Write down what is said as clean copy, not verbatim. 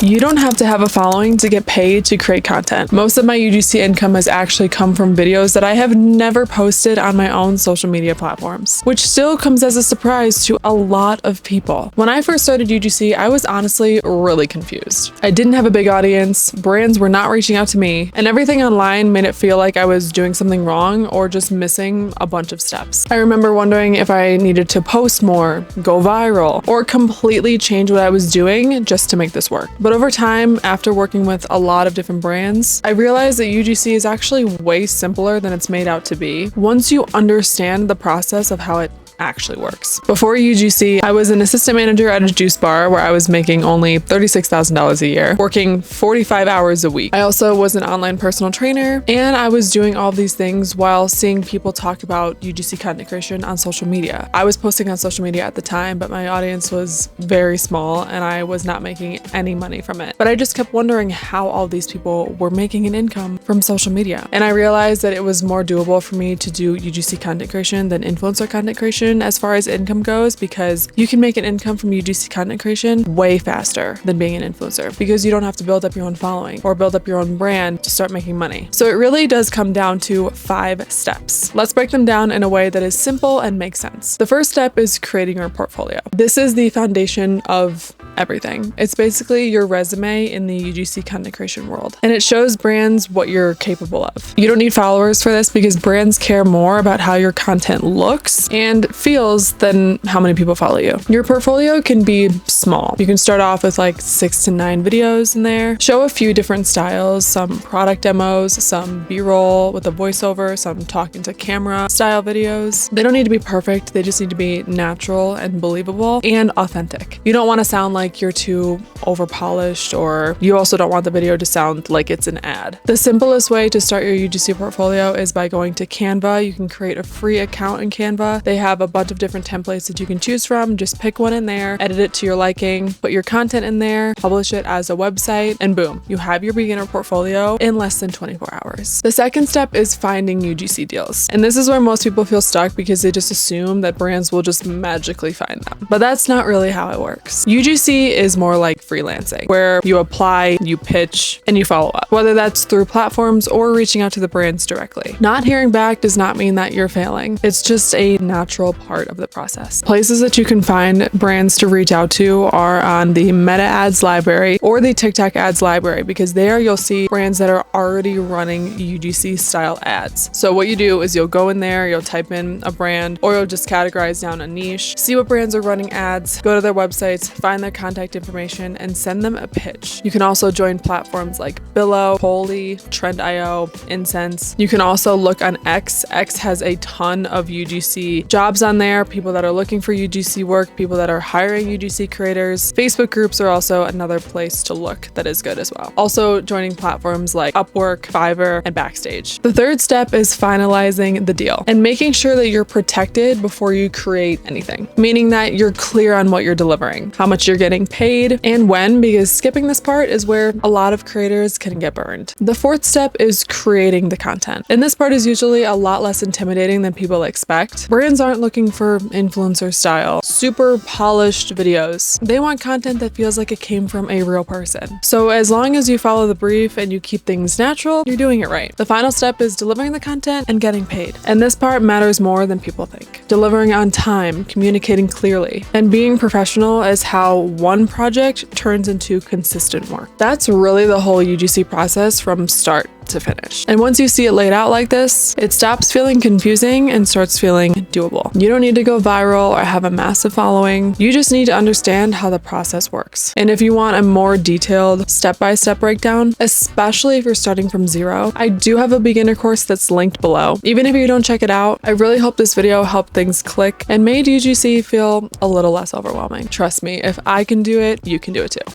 You don't have to have a following to get paid to create content. Most of my UGC income has actually come from videos that I have never posted on my own social media platforms, which still comes as a surprise to a lot of people. When I first started UGC, I was honestly really confused. I didn't have a big audience, brands were not reaching out to me, and everything online made it feel like I was doing something wrong or just missing a bunch of steps. I remember wondering if I needed to post more, go viral, or completely change what I was doing just to make this work. But over time, after working with a lot of different brands, I realized that UGC is actually way simpler than it's made out to be once you understand the process of how it actually works. Before UGC, I was an assistant manager at a juice bar where I was making only $36,000 a year, working 45 hours a week. I also was an online personal trainer, and I was doing all these things while seeing people talk about UGC content creation on social media. I was posting on social media at the time, but my audience was very small and I was not making any money from it. But I just kept wondering how all these people were making an income from social media. And I realized that it was more doable for me to do UGC content creation than influencer content creation as far as income goes, because you can make an income from UGC content creation way faster than being an influencer, because you don't have to build up your own following or build up your own brand to start making money. So it really does come down to 5 steps. Let's break them down in a way that is simple and makes sense. The first step is creating your portfolio. This is the foundation of everything. It's basically your resume in the UGC content creation world, and it shows brands what you're capable of. You don't need followers for this because brands care more about how your content looks and feels than how many people follow you. Your portfolio can be small. You can start off with like 6 to 9 videos in there. Show a few different styles, some product demos, some B-roll with a voiceover, some talking to camera style videos. They don't need to be perfect. They just need to be natural and believable and authentic. You don't want to sound like you're too over-polished, or you also don't want the video to sound like it's an ad. The simplest way to start your UGC portfolio is by going to Canva. You can create a free account in Canva. They have a bunch of different templates that you can choose from. Just pick one in there, edit it to your liking, put your content in there, publish it as a website, and boom, you have your beginner portfolio in less than 24 hours. The second step is finding UGC deals. And this is where most people feel stuck because they just assume that brands will just magically find them. But that's not really how it works. UGC is more like freelancing, where you apply, you pitch, and you follow up, whether that's through platforms or reaching out to the brands directly. Not hearing back does not mean that you're failing. It's just a natural part of the process. Places that you can find brands to reach out to are on the Meta Ads library or the TikTok ads library, because there you'll see brands that are already running UGC style ads. So what you do is you'll go in there, you'll type in a brand, or you'll just categorize down a niche, see what brands are running ads, go to their websites, find their contact information, and send them a pitch. You can also join platforms like Billo, Poly, Trend.io, Incense. You can also look on X. X has a ton of UGC jobs on there, people that are looking for UGC work, people that are hiring UGC creators. Facebook groups are also another place to look that is good as well. Also joining platforms like Upwork, Fiverr, and Backstage. The third step is finalizing the deal and making sure that you're protected before you create anything, meaning that you're clear on what you're delivering, how much you're getting paid, and when, because skipping this part is where a lot of creators can get burned. The fourth step is creating the content. And this part is usually a lot less intimidating than people expect. Brands aren't looking for influencer style, super polished videos. They want content that feels like it came from a real person. So as long as you follow the brief and you keep things natural, you're doing it right. The final step is delivering the content and getting paid. And this part matters more than people think. Delivering on time, communicating clearly, and being professional is how one project turns into consistent work. That's really the whole UGC process from start to finish. And once you see it laid out like this, it stops feeling confusing and starts feeling doable. You don't need to go viral or have a massive following. You just need to understand how the process works. And if you want a more detailed step-by-step breakdown, especially if you're starting from zero, I do have a beginner course that's linked below. Even if you don't check it out, I really hope this video helped things click and made UGC feel a little less overwhelming. Trust me, if I can do it, you can do it too.